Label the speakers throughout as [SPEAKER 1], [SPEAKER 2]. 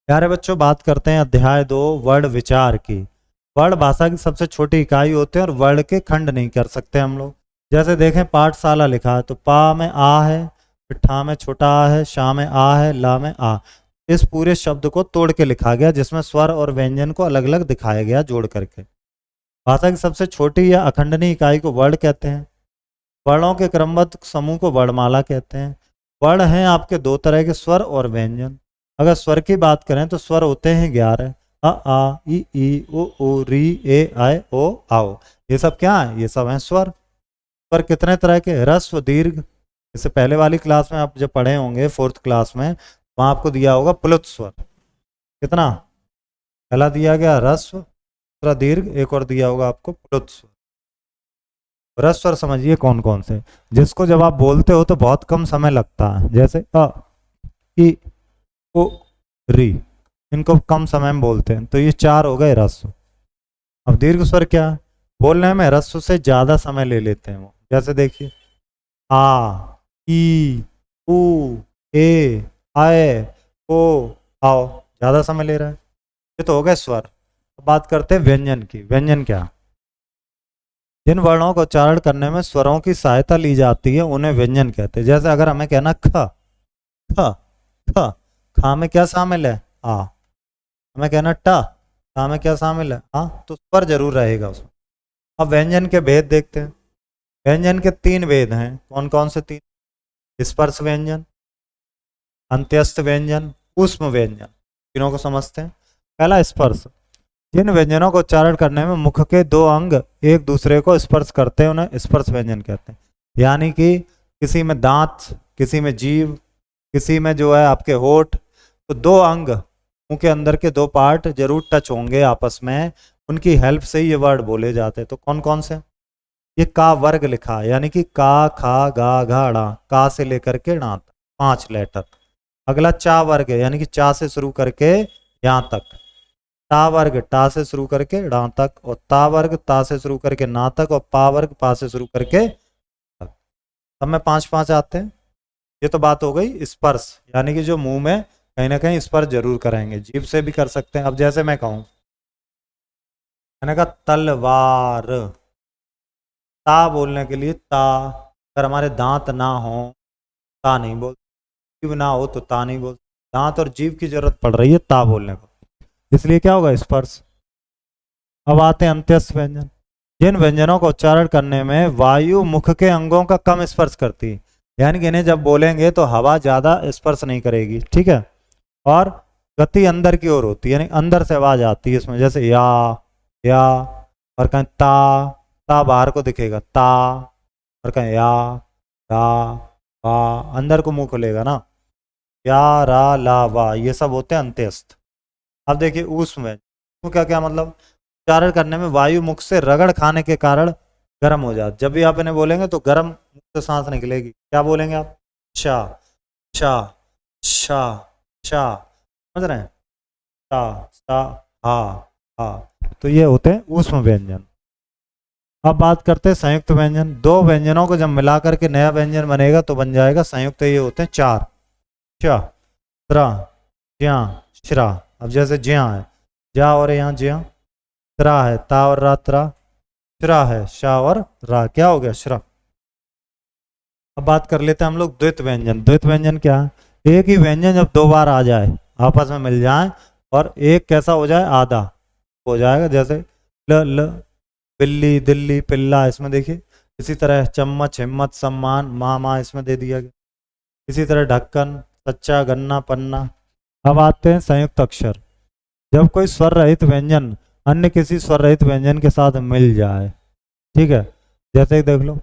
[SPEAKER 1] प्यारे बच्चों, बात करते हैं अध्याय 2 वर्ण विचार की। वर्ण भाषा की सबसे छोटी इकाई होते हैं और वर्ण के खंड नहीं कर सकते हम लोग। जैसे देखें, पाठशाला लिखा है तो पा में आ है, फिर ठा में छोटा आ है, शा में आ है, ला में आ। इस पूरे शब्द को तोड़ के लिखा गया, जिसमें स्वर और व्यंजन को अलग अलग दिखाया गया जोड़ करके। भाषा की सबसे छोटी या अखंडनीय इकाई को वर्ण कहते हैं। वर्णों के क्रमबद्ध समूह को वर्णमाला कहते हैं। वर्ण हैं आपके दो तरह के, स्वर और व्यंजन। अगर स्वर की बात करें तो स्वर होते हैं 11। अ आ ई उ री ए आय ओ आओ। ये सब क्या है? ये सब हैं स्वर। स्वर कितने तरह के? ह्रस्व, दीर्घ। इससे पहले वाली क्लास में आप जब पढ़े होंगे 4th क्लास में, वहां आपको दिया होगा प्लुत स्वर। कितना? पहला दिया गया ह्रस्व, दूसरा दीर्घ, एक और दिया होगा आपको प्लुत स्वर। ह्रस्व स्वर समझिए कौन कौन से, जिसको जब आप बोलते हो तो बहुत कम समय लगता है। जैसे अ ई ओ री, इनको कम समय में बोलते हैं, तो ये 4 हो गए ह्रस्व। अब दीर्घ स्वर क्या है? बोलने में ह्रस्व से ज्यादा समय ले लेते हैं वो। जैसे देखिए, आ ई उ ए आए ओ आओ, ज्यादा समय ले रहा है। ये तो हो गए स्वर। अब बात करते हैं व्यंजन की। व्यंजन क्या? जिन वर्णों का उच्चारण करने में स्वरों की सहायता ली जाती है उन्हें व्यंजन कहते हैं। जैसे अगर हमें कहना ख, ख, ख, खा में क्या शामिल है? आ। हमें कहना टा, टा में क्या शामिल है? आ। तो स्वर जरूर रहेगा उसमें। अब व्यंजन के भेद देखते हैं। व्यंजन के 3 भेद हैं। कौन कौन से 3? स्पर्श व्यंजन, अंत्यस्थ व्यंजन, ऊष्म व्यंजन। तीनों को समझते हैं। पहला स्पर्श। जिन व्यंजनों को उच्चारण करने में मुख के 2 अंग एक दूसरे को स्पर्श करते हैं उन्हें स्पर्श व्यंजन कहते हैं। यानी कि किसी में दांत, किसी में जीभ, किसी में जो है आपके होठ, तो 2 अंग, मुंह के अंदर के 2 पार्ट जरूर टच होंगे आपस में। उनकी हेल्प से ही ये वर्ड बोले जाते हैं। तो कौन कौन से? ये का वर्ग लिखा है, यानी कि का खा गा घा ड़ा, का से लेकर के ड़ा तक 5 लेटर। अगला चा वर्ग है, यानी कि चा से शुरू करके यहाँ तक। टा वर्ग टा से शुरू करके ड़ा तक, और ता वर्ग ता से शुरू करके ना तक, और पा वर्ग पा से शुरू करके तक। सब में 5 5 आते हैं। ये तो बात हो गई स्पर्श, यानी कि जो मुंह में कहीं ना कहीं स्पर्श जरूर करेंगे। जीभ से भी कर सकते हैं। अब जैसे मैं कहूं, मैंने कहा तलवार, ता बोलने के लिए ता। अगर हमारे दांत ना हो ता नहीं बोल, जीभ ना हो तो ता नहीं बोल। दांत और जीभ की जरूरत पड़ रही है ता बोलने को, इसलिए क्या होगा? स्पर्श। अब आते हैं अंत्यस्थ व्यंजन। जिन व्यंजनों का उच्चारण करने में वायु मुख के अंगों का कम स्पर्श करती है, यानी कि इन्हें जब बोलेंगे तो हवा ज्यादा स्पर्श नहीं करेगी, ठीक है, और गति अंदर की ओर होती है, यानी अंदर से आवाज आती है इसमें। जैसे या, और कहें ता बाहर को दिखेगा ता, और कहें या रा वा, अंदर को मुंह खुलेगा ना, या रा ला वा, ये सब होते हैं अंत्यस्थ। अब देखिए ऊष्म व्यंजन क्या क्या मतलब? उच्चारण करने में वायु मुख से रगड़ खाने के कारण गर्म हो जाती। जब भी आप इन्हें बोलेंगे तो गर्म मुख से सांस निकलेगी। क्या बोलेंगे आप? शा शा शा शा, समझ रहे हैं? शा शा हा हा। तो ये होते हैं ऊष्म व्यंजन। अब बात करते हैं संयुक्त व्यंजन। 2 व्यंजनों को जब मिला करके नया व्यंजन बनेगा तो बन जाएगा संयुक्त। ये होते हैं 4। च, त्रा, ज्या, श्रा। अब जैसे ज्या है, जा और यहाँ ज्या, त्रा है ता और रा त्रा, श्रा है शा और रा, क्या हो गया? श्रा। अब बात कर लेते हैं हम लोग द्वित व्यंजन। द्वित व्यंजन क्या है? एक ही व्यंजन जब 2 बार आ जाए, आपस में मिल जाए, और एक कैसा हो जाए? आधा हो जाएगा। जैसे ल ल, बिल्ली दिल्ली पिल्ला, इसमें देखिए। इसी तरह चम्मच हिम्मत सम्मान माँ माँ, इसमें दे दिया गया। इसी तरह ढक्कन सच्चा गन्ना पन्ना। अब आते हैं संयुक्त अक्षर। जब कोई स्वर रहित व्यंजन अन्य किसी स्वर रहित व्यंजन के साथ मिल जाए, ठीक है, जैसे देख लो,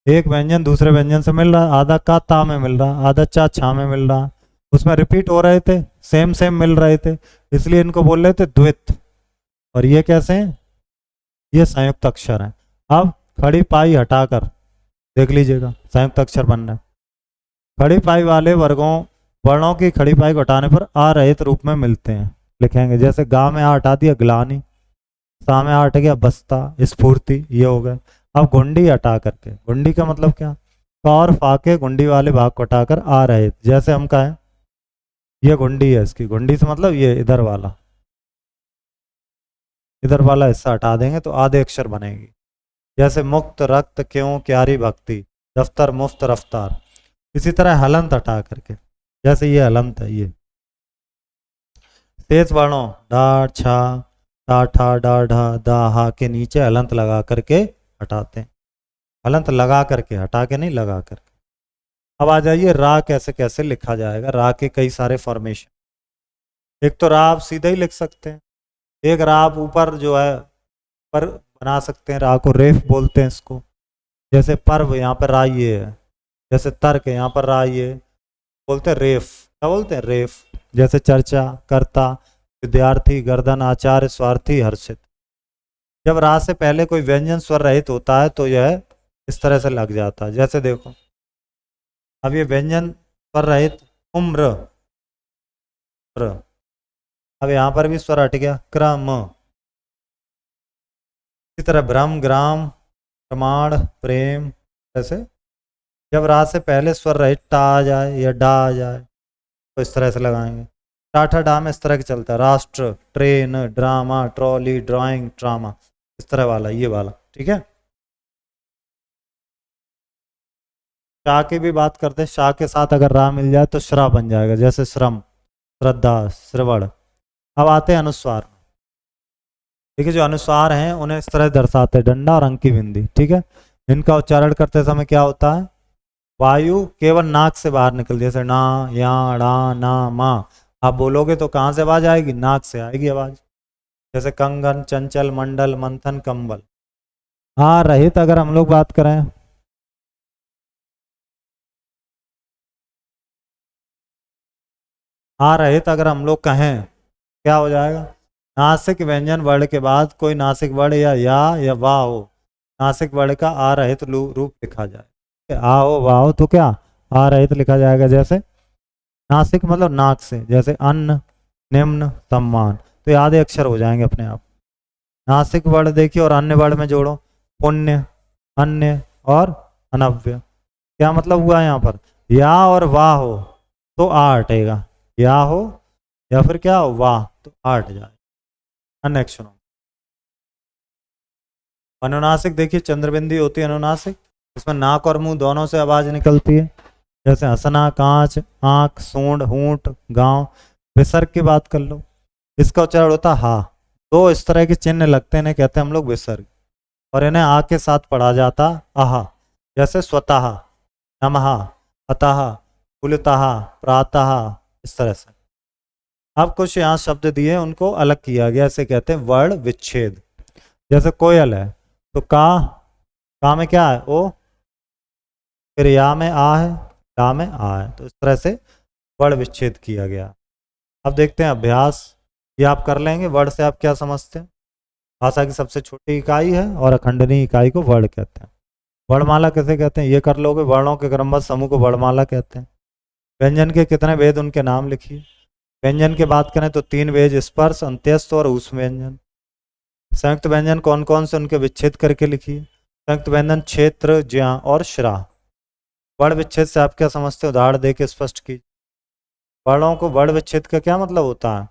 [SPEAKER 1] एक व्यंजन दूसरे व्यंजन से मिल रहा, आधा का ता में मिल रहा, आधा चा छा में मिल रहा, उसमें रिपीट हो रहे थे, सेम सेम मिल रहे थे, इसलिए इनको बोल रहे थे द्वित। और ये कैसे हैं? ये संयुक्त अक्षर हैं। अब खड़ी पाई हटाकर देख लीजिएगा, संयुक्त अक्षर बन रहा है। खड़ी पाई वाले वर्गों वर्णों की खड़ी पाई को हटाने पर आ रहित रूप में मिलते हैं, लिखेंगे। जैसे गा में आ हटा दिया ग्लानी, सा में आ हट गया बस्ता स्फूर्ति, ये हो गए। अब गुंडी हटा करके, गुंडी का मतलब क्या? क और फा के गुंडी वाले भाग को हटाकर आ रहे, जैसे हम कहें ये घुंडी है इसकी, घुंडी से मतलब ये इधर वाला हिस्सा हटा देंगे तो आधे अक्षर बनेगी। जैसे मुक्त रक्त क्यों क्यारी भक्ति, दफ्तर मुफ्त रफ्तार। इसी तरह हलंत हटा करके, जैसे ये हलंत है, ये तेज वर्णों डा छा टा ठा डा ढा दा हा के नीचे हलंत लगा करके हटाते हैं। हलंत लगा करके, हटा के नहीं, लगा करके। अब आ जाइए रा कैसे कैसे लिखा जाएगा। रा के कई सारे फॉर्मेशन। एक तो रा आप सीधा ही लिख सकते हैं, एक रा आप ऊपर जो है पर बना सकते हैं, रा को रेफ बोलते हैं इसको। जैसे पर्व, यहाँ पर रा ये है। जैसे तर्क, यहाँ पर रा ये बोलते हैं रेफ। क्या बोलते हैं? रेफ। जैसे चर्चा, कर्ता, विद्यार्थी, गर्दन, आचार्य, स्वार्थी, हर्षित। जब रा से पहले कोई व्यंजन स्वर रहित होता है तो यह इस तरह से लग जाता है। जैसे देखो, अब ये व्यंजन स्वर रहित उम्र, अब यहां पर भी स्वर हट गया, क्रम। इसी तरह भ्रम, ग्राम, प्रमाण, प्रेम। ऐसे जब रा से पहले स्वर रहित टा आ जाए या डा आ जाए तो इस तरह से लगाएंगे। टाठा डा में इस तरह के चलता है, राष्ट्र, train, drama, trolley, drawing, trauma. इस तरह वाला, ये वाला, ठीक है। शाह की भी बात करते हैं। शाह के साथ अगर रा मिल जाए तो श्रा बन जाएगा। जैसे श्रम, श्रद्धा, श्रवण। अब आते हैं अनुस्वार। देखिए जो अनुस्वार हैं उन्हें इस तरह दर्शाते हैं, डंडा और अंकी बिंदी, ठीक है। इनका उच्चारण करते समय क्या होता है? वायु केवल नाक से बाहर निकलती है। जैसे ना, या, डा, ना, मा। आप बोलोगे तो कहाँ से आवाज आएगी? नाक से आएगी आवाज। जैसे कंगन, चंचल, मंडल, मंथन, कंबल। आ रहित अगर हम लोग बात करें, आ रहित अगर हम लोग कहें, क्या हो जाएगा? नासिक व्यंजन वर्ण के बाद कोई नासिक वर्ण या वाह हो, नासिक वर्ण का आ रहित रूप लिखा जाए। आ हो, वाह हो तो क्या? आ रहित लिखा जाएगा। जैसे नासिक मतलब नाक से, जैसे अन्न, निम्न, सम्मान। तो ये आधे अक्षर हो जाएंगे अपने आप। नासिक वर्ण देखिए और अन्य वर्ण में जोड़ो, पुण्य, अन्य और अनव्य। क्या मतलब हुआ यहाँ पर? या और वाह हो तो आ हटेगा, या हो या फिर क्या हो, वाह तो आ हट जाए अन्य अक्षरों। अनुनासिक देखिए, चंद्रबिंदी होती है अनुनासिक, इसमें नाक और मुंह दोनों से आवाज निकलती है। जैसे हंसना, कांच, आंख, सूंड, हूंट, गांव। विसर्ग की बात कर लो, इसका उच्चारण होता है हा। दो इस तरह के चिन्ह लगते हैं, इन्हें कहते हैं हम लोग विसर्ग, और इन्हें आ के साथ पढ़ा जाता आहा। जैसे स्वतः, नमः, अतः, कुलतः, प्रातः। इस तरह से अब कुछ यहाँ शब्द दिए उनको अलग किया गया, इसे कहते हैं वर्ण विच्छेद। जैसे कोयल है तो का में क्या है? ओ। फिर या में आ है, ला में आ है। तो इस तरह से वर्ण विच्छेद किया गया। अब देखते हैं अभ्यास। ये आप कर लेंगे। वर्ण से आप क्या समझते हैं? भाषा की सबसे छोटी इकाई है और अखंडनीय इकाई को वर्ण कहते हैं। वर्णमाला किसे कहते हैं? ये कर लोगे। वर्णों के क्रमबद्ध समूह को वर्णमाला कहते हैं। व्यंजन के कितने भेद, उनके नाम लिखिए। व्यंजन की बात करें तो 3 भेद, स्पर्श, अंत्यस्थ और ऊष्म व्यंजन। संयुक्त व्यंजन कौन कौन से, उनके विच्छेद करके लिखिए। संयुक्त व्यंजन क्षेत्र, ज्या और श्रा। वर्ण विच्छेद से आप क्या समझते हो? उदाहरण दे के स्पष्ट कीजिए। वर्णों को, वर्ण विच्छेद का क्या मतलब होता है?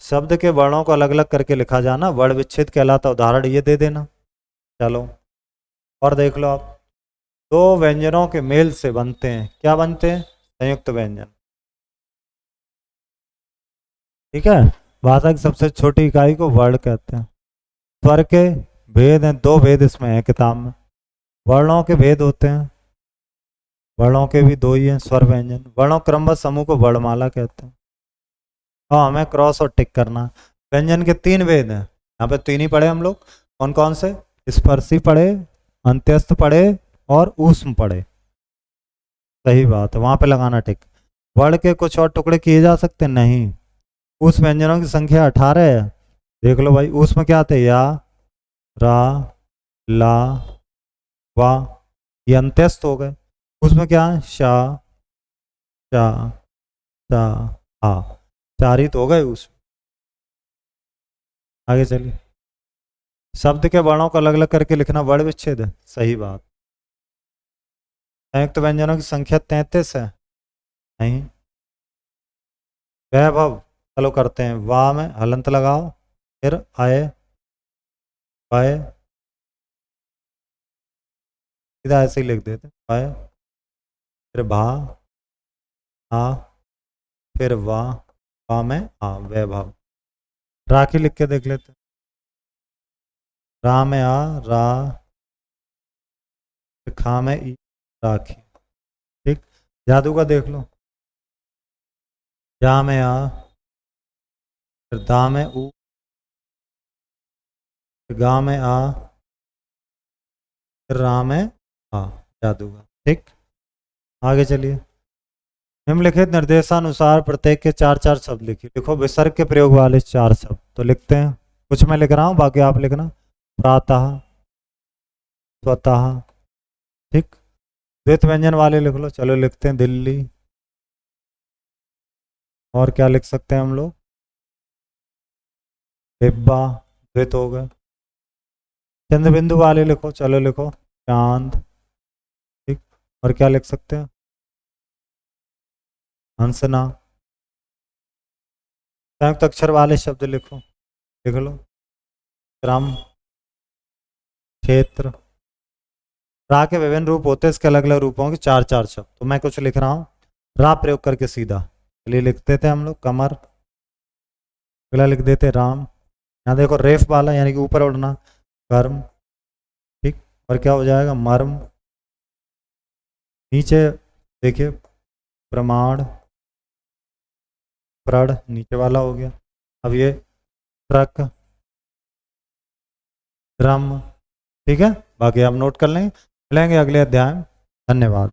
[SPEAKER 1] शब्द के वर्णों को अलग अलग करके लिखा जाना वर्ण विच्छेद कहलाता। उदाहरण ये दे देना। चलो और देख लो आप। दो व्यंजनों के मेल से बनते हैं, क्या बनते हैं? संयुक्त व्यंजन, ठीक है। भाषा की सबसे छोटी इकाई को वर्ण कहते हैं। स्वर के भेद हैं, 2 भेद इसमें है किताब में। वर्णों के भेद होते हैं, वर्णों के भी 2 ही हैं, स्वर, व्यंजन। वर्णों क्रमबद्ध समूह को वर्णमाला कहते हैं। और हमें क्रॉस और टिक करना। व्यंजन के 3 भेद हैं, यहाँ पे 3 ही पढ़े हम लोग। कौन कौन से? स्पर्शी पढ़े, अंत्यस्थ पढ़े और ऊष्म पढ़े। सही बात है, वहां पे लगाना टिक। वर्ण के कुछ और टुकड़े किए जा सकते? नहीं। उस व्यंजनों की संख्या 18 है। देख लो भाई, उसमें क्या आते हैं? या, रा, ला, वा। ये अंत्यस्थ हो गए। उसमें क्या है? शा, शा, सा, हा। 4 ही तो हो गए उसमें। आगे चलिए। शब्द के वर्णों को अलग अलग करके लिखना वर्ण विच्छेद है। सही बात। संयुक्त व्यंजनों की संख्या 33 है। नहीं। वैभव, चलो करते हैं। वाह में हलंत लगाओ, फिर आए वाय, सीधा ऐसे ही लिख देते हैं, वाय, फिर भा, आ, फिर वाह में आ, वैभव। राखी लिख के देख लेते हैं। रा में आ, रा, फिर खा में ई, राखी। ठीक। जादू का देख लो। जा में आ, फिर दा में ऊ, फिर गा में आ, फिर रा में आ, जादू का। ठीक। आगे चलिए। निम्नलिखित निर्देशानुसार प्रत्येक के चार चार शब्द लिखिए। लिखो विसर्ग के प्रयोग वाले चार शब्द। तो लिखते हैं, कुछ मैं लिख रहा हूँ, बाकी आप लिखना। प्रातः, स्वतः। ठीक। द्वित व्यंजन वाले लिख लो। चलो लिखते हैं, दिल्ली। और क्या लिख सकते हैं हम लोग? डिब्बा, द्वित हो गए। चंद्र बिंदु वाले लिखो। चलो लिखो, चांद। ठीक। और क्या लिख सकते हैं? हंसना। संयुक्त अक्षर वाले शब्द लिखो। लिख लो, क्रम, क्षेत्र। रा के विभिन्न रूप होते हैं, इसके अलग अलग रूपों के चार चार शब्द। तो मैं कुछ लिख रहा हूँ रा प्रयोग करके सीधा। चलिए लिखते थे हम लोग, कमर। अगला लिख देते राम। यहाँ देखो रेफ वाला, यानी कि ऊपर उड़ना, कर्म। ठीक। और क्या हो जाएगा? मर्म। नीचे देखिए, प्रमाण, प्रण, नीचे वाला हो गया। अब ये ट्रक, ड्रम। ठीक है, बाकी आप नोट कर लेंगे। मिलेंगे अगले अध्याय में। धन्यवाद।